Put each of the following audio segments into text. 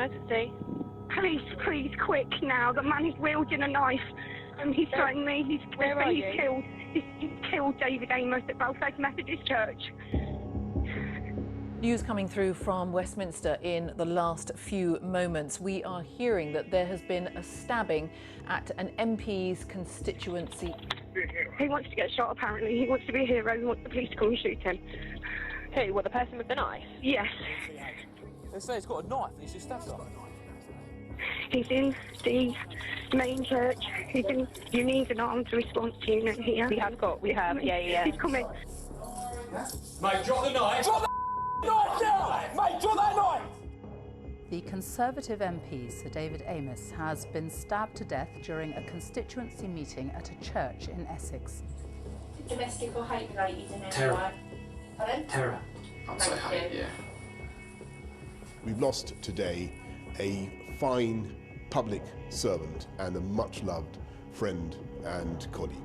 emergency? Police, please, quick now. The man is wielding a knife. He's threatened me. He's killed David Amess at Southend Methodist Church. News coming through from Westminster in the last few moments. We are hearing that there has been a stabbing at an MP's constituency. He wants to get shot, apparently. He wants to be a hero. He wants the police to come and shoot him. Who? Well, the person with the knife? Yes. They say he's got a knife and he's just stabbed someone. He's in the main church. He's in. You need an armed response unit here. We have, yeah. He's coming. Mate, drop the knife! Drop the knife now! Mate, drop that knife! The Conservative MP, Sir David Amess, has been stabbed to death during a constituency meeting at a church in Essex. Domestic or hate-related in any Terror. way? Pardon? Terror. I'd say hate, yeah. We've lost today a fine public servant and a much-loved friend and colleague.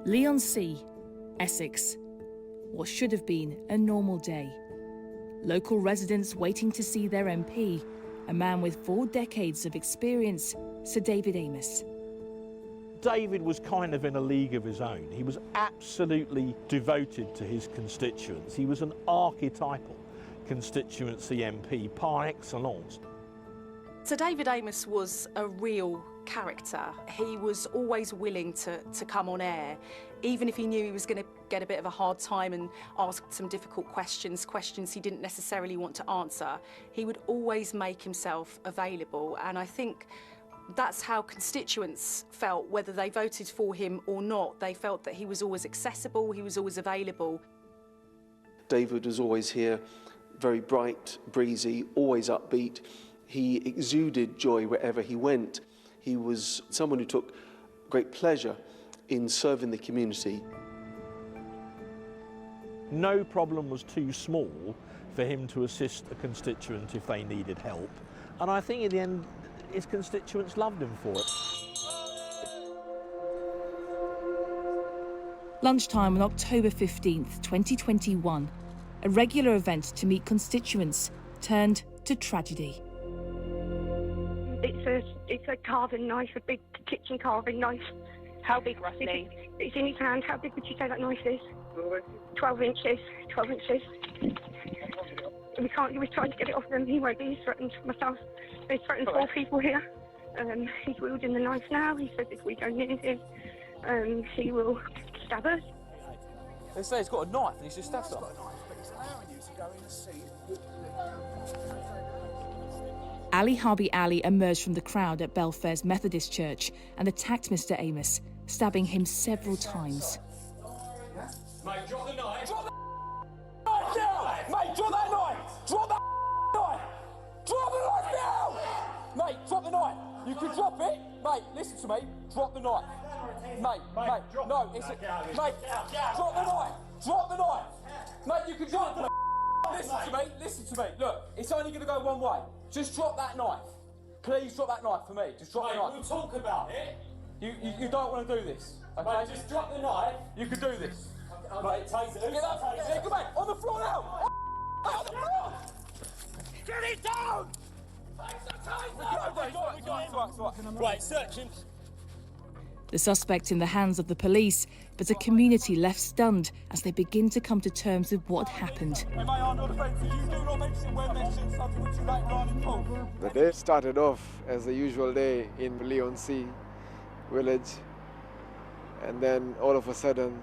Leigh-on-Sea, Essex. What should have been a normal day. Local residents waiting to see their MP, a man with 4 decades of experience, Sir David Amess. David was kind of in a league of his own. He was absolutely devoted to his constituents. He was an archetypal constituency MP par excellence. Sir David Amess was a real character. He was always willing to come on air, even if he knew he was going to get a bit of a hard time and ask some difficult questions he didn't necessarily want to answer. He would always make himself available, and I think that's how constituents felt, whether they voted for him or not. They felt that he was always accessible, he was always available. David was always here, very bright, breezy, always upbeat. He exuded joy wherever he went. He was someone who took great pleasure in serving the community. No problem was too small for him to assist a constituent if they needed help. And I think in the end, his constituents loved him for it. Lunchtime on October 15th, 2021, a regular event to meet constituents turned to tragedy. It's a carving knife, a big kitchen carving knife. How big, roughly? It's in his hand. How big would you say that knife is? 12 inches. 12 inches. We're trying to get it off him. He won't be. He's threatened myself. He's threatened 4 people here. He's wielding the knife now. He says if we go near him, he will stab us. They say he's got a knife and he's just stabbed someone. Ali Harbi Ali emerged from the crowd at Belfair's Methodist Church and attacked Mr Amess, stabbing him several times. Mate, drop the knife! Drop the knife now! Mate, drop that knife! Drop that knife! Drop the knife now! Mate, drop the knife! You can drop it! Mate, listen to me. Drop the knife. Mate, no, it's a... Mate, drop the knife! Drop the knife! Mate, you can drop it! Listen to me. Look, it's only going to go one way. Just drop that knife. Please drop that knife for me. Just drop the knife. We'll talk about it. You don't want to do this, okay? Mate, just drop the knife. You can do this. Mate, take it. Get up. Yeah, come on. On the floor now. On the floor. Get it down. Right, searching. The suspect in the hands of the police, but a community left stunned as they begin to come to terms with what happened. The day started off as the usual day in Leigh-on-Sea village, and then all of a sudden,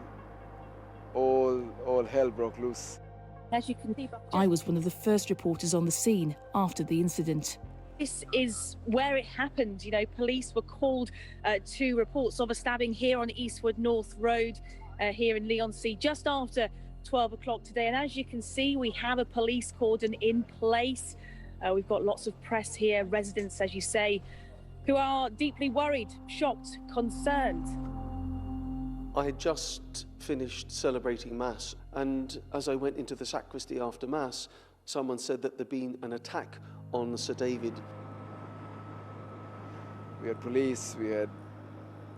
all hell broke loose. As you can see, I was one of the first reporters on the scene after the incident. This is where it happened. You know, police were called to reports of a stabbing here on Eastwood North Road here in Leigh-on-Sea just after 12 o'clock today. And as you can see, we have a police cordon in place. We've got lots of press here, residents, as you say, who are deeply worried, shocked, concerned. I had just finished celebrating Mass, and as I went into the sacristy after Mass, someone said that there'd been an attack on Sir David. We had police, we had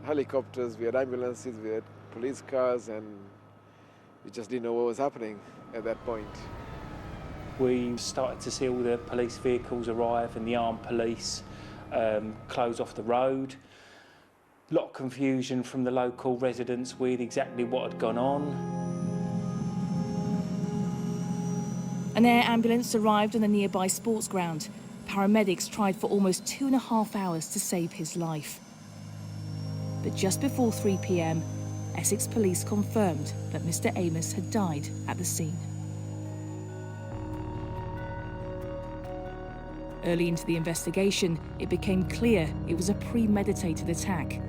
helicopters, we had ambulances, we had police cars, and we just didn't know what was happening at that point. We started to see all the police vehicles arrive and the armed police close off the road. A lot of confusion from the local residents with exactly what had gone on. An air ambulance arrived on the nearby sports ground. Paramedics tried for almost 2.5 hours to save his life. But just before 3 p.m, Essex police confirmed that Mr Amess had died at the scene. Early into the investigation, it became clear it was a premeditated attack.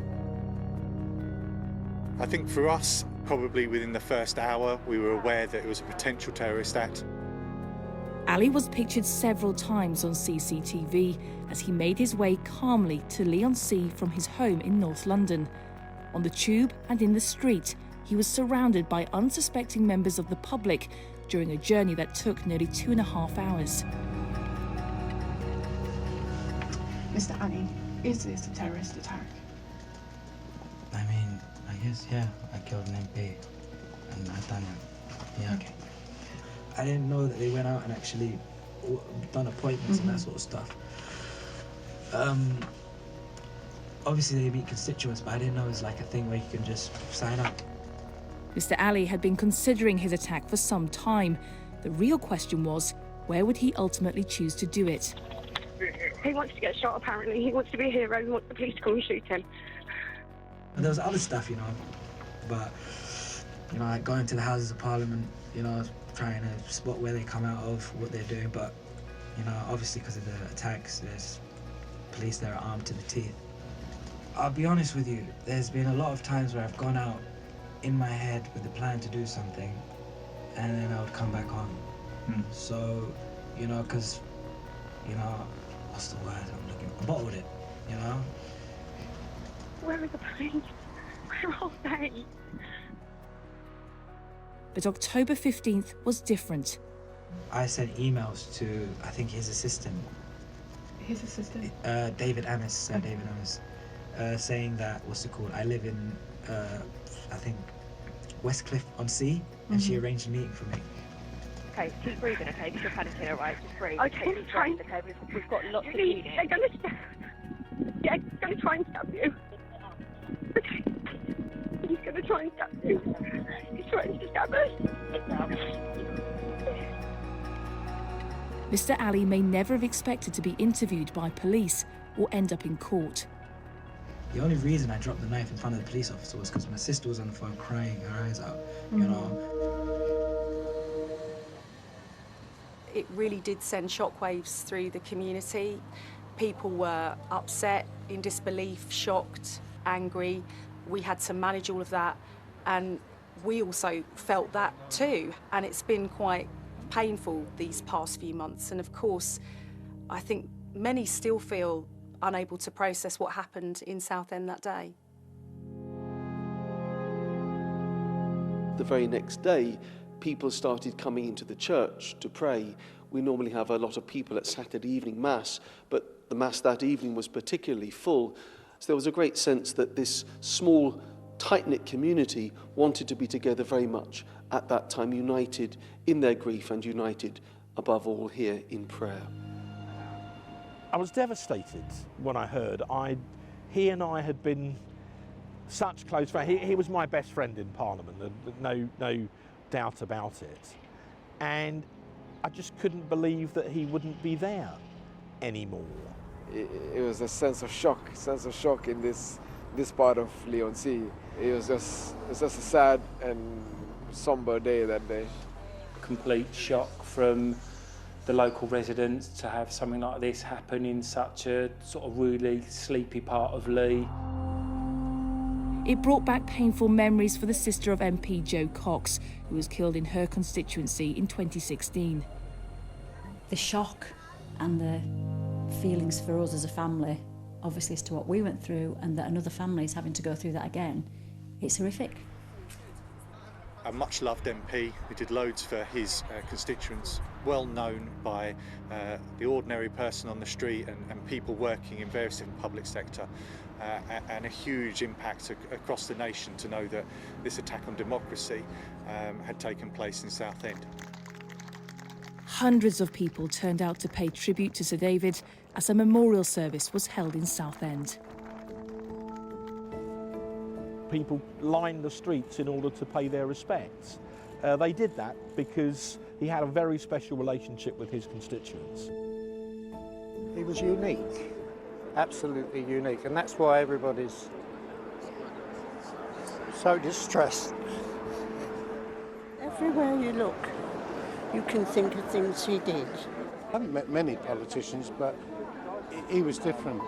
I think for us, probably within the first hour, we were aware that it was a potential terrorist act. Ali was pictured several times on CCTV as he made his way calmly to Leigh-on-Sea from his home in North London. On the tube and in the street, he was surrounded by unsuspecting members of the public during a journey that took nearly 2.5 hours. Mr. Ali, is this a terrorist attack? I mean, I guess, yeah, I killed an MP and I've done it, yeah. Okay. I didn't know that they went out and actually done appointments and that sort of stuff. Obviously they meet constituents, but I didn't know it was like a thing where you can just sign up. Mr. Ali had been considering his attack for some time. The real question was, where would he ultimately choose to do it? He wants to get shot, apparently. He wants to be a hero. He wants the police to come and shoot him. And there was other stuff, you know, but, you know, like going to the Houses of Parliament, you know, trying to spot where they come out of, what they're doing, but, you know, obviously because of the attacks, there's police that are armed to the teeth. I'll be honest with you, there's been a lot of times where I've gone out in my head with the plan to do something, and then I would come back on. So, you know, because, you know, what's the word I'm looking for? I bottled it, you know? Where are the police? Where are they? But October 15th was different. I sent emails to, I think, his assistant. His assistant? David Amess, Sir David Amess, saying that, what's it called? I live in, I think, Westcliff-on-Sea, and she arranged a meeting for me. Okay, keep breathing, okay, because you're panicking, alright? Just breathe. Okay, Keep breathing, okay? We've got lots of units. They're going to stab. Yeah, he's going to try and stab you. Okay. He's going to try and stab you. He's trying to stab us. Mr. Ali may never have expected to be interviewed by police or end up in court. The only reason I dropped the knife in front of the police officer was because my sister was on the phone crying her eyes out, you know. It really did send shockwaves through the community. People were upset, in disbelief, shocked, angry. We had to manage all of that, and we also felt that too. And it's been quite painful these past few months. And of course, I think many still feel unable to process what happened in Southend that day. The very next day, people started coming into the church to pray. We normally have a lot of people at Saturday evening Mass, but the Mass that evening was particularly full. So there was a great sense that this small, tight-knit community wanted to be together very much at that time, united in their grief and united, above all, here in prayer. I was devastated when I heard. He and I had been such close friends. He was my best friend in Parliament, no doubt about it. And I just couldn't believe that he wouldn't be there anymore. It was a sense of shock in this part of Leigh-on-Sea. It was just a sad and somber day that day. Complete shock from the local residents to have something like this happen in such a sort of really sleepy part of Leigh. It brought back painful memories for the sister of MP Jo Cox, who was killed in her constituency in 2016. The shock and the feelings for us as a family, obviously as to what we went through, and that another family is having to go through that again, it's horrific. a much-loved MP who did loads for his constituents, well known by the ordinary person on the street and people working in various different public sector, and a huge impact across the nation to know that this attack on democracy had taken place in Southend. Hundreds of people turned out to pay tribute to Sir David as a memorial service was held in Southend. People lined the streets in order to pay their respects. They did that because he had a very special relationship with his constituents. He was unique, absolutely unique, and that's why everybody's so distressed. Everywhere you look, you can think of things he did. I haven't met many politicians, but he was different.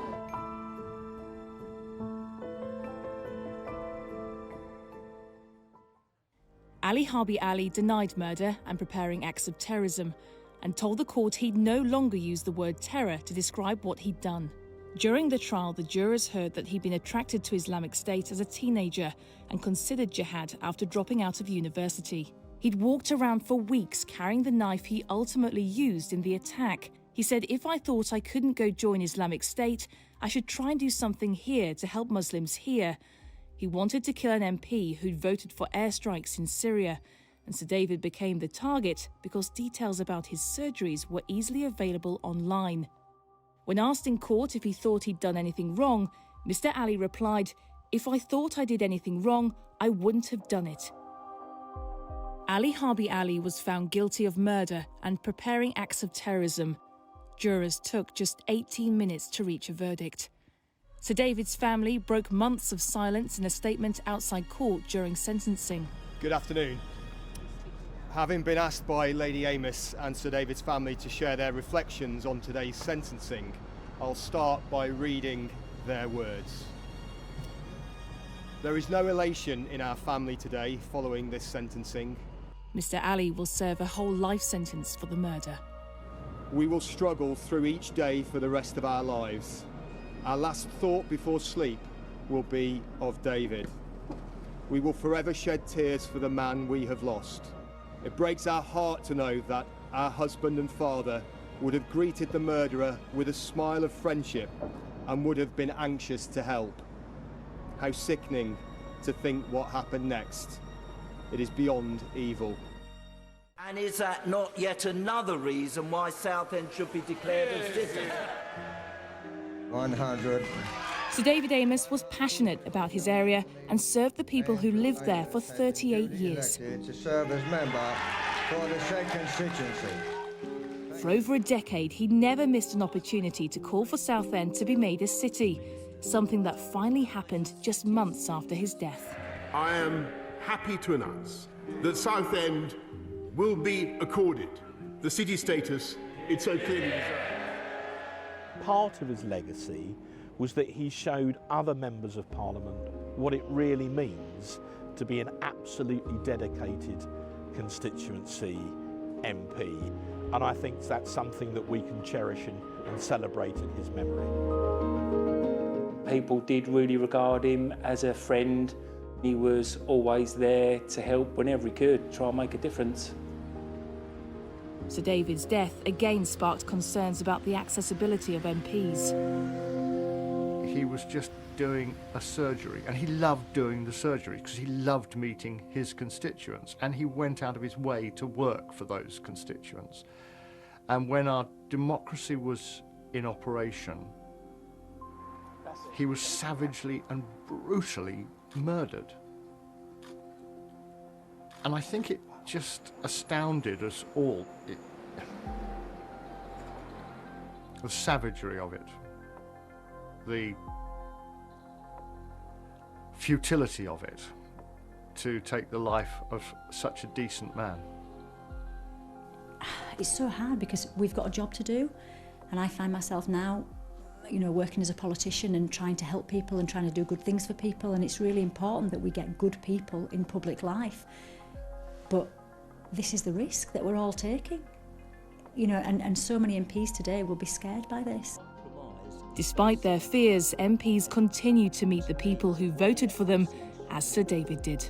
Ali Harbi Ali denied murder and preparing acts of terrorism and told the court he'd no longer use the word terror to describe what he'd done. During the trial, the jurors heard that he'd been attracted to Islamic State as a teenager and considered jihad after dropping out of university. He'd walked around for weeks carrying the knife he ultimately used in the attack. He said, "If I thought I couldn't go join Islamic State, I should try and do something here to help Muslims here." He wanted to kill an MP who'd voted for airstrikes in Syria, and Sir David became the target because details about his surgeries were easily available online. When asked in court if he thought he'd done anything wrong, Mr. Ali replied, "If I thought I did anything wrong, I wouldn't have done it." Ali Harbi Ali was found guilty of murder and preparing acts of terrorism. Jurors took just 18 minutes to reach a verdict. Sir David's family broke months of silence in a statement outside court during sentencing. Good afternoon. Having been asked by Lady Amess and Sir David's family to share their reflections on today's sentencing, I'll start by reading their words. There is no elation in our family today following this sentencing. Mr. Ali will serve a whole life sentence for the murder. We will struggle through each day for the rest of our lives. Our last thought before sleep will be of David. We will forever shed tears for the man we have lost. It breaks our heart to know that our husband and father would have greeted the murderer with a smile of friendship and would have been anxious to help. How sickening to think what happened next. It is beyond evil. And is that not yet another reason why Southend should be declared a city? 100. Sir David Amess was passionate about his area and served the people who lived there for 38 years. To serve as member for the said constituency. For over a decade, he never missed an opportunity to call for Southend to be made a city, something that finally happened just months after his death. I am happy to announce that Southend will be accorded the city status it so clearly deserves. Part of his legacy was that he showed other members of Parliament what it really means to be an absolutely dedicated constituency MP. And I think that's something that we can cherish and celebrate in his memory. People did really regard him as a friend. He was always there to help whenever he could, try and make a difference. Sir David's death again sparked concerns about the accessibility of MPs. He was just doing a surgery, and he loved doing the surgery because he loved meeting his constituents, and he went out of his way to work for those constituents. And when our democracy was in operation, he was savagely and brutally murdered. And I think it just astounded us all, the savagery of it, the futility of it, to take the life of such a decent man. It's so hard because we've got a job to do, and I find myself now, you know, working as a politician and trying to help people and trying to do good things for people, and it's really important that we get good people in public life. But this is the risk that we're all taking, you know, and so many MPs today will be scared by this. Despite their fears, MPs continue to meet the people who voted for them, as Sir David did.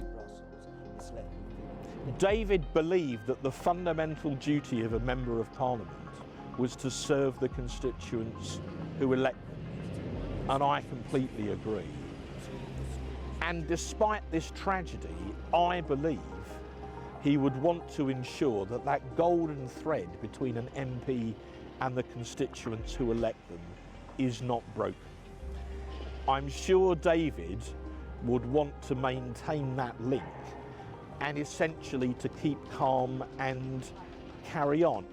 David believed that the fundamental duty of a Member of Parliament was to serve the constituents who elect them, and I completely agree. And despite this tragedy, I believe he would want to ensure that that golden thread between an MP and the constituents who elect them is not broken. I'm sure David would want to maintain that link and essentially to keep calm and carry on.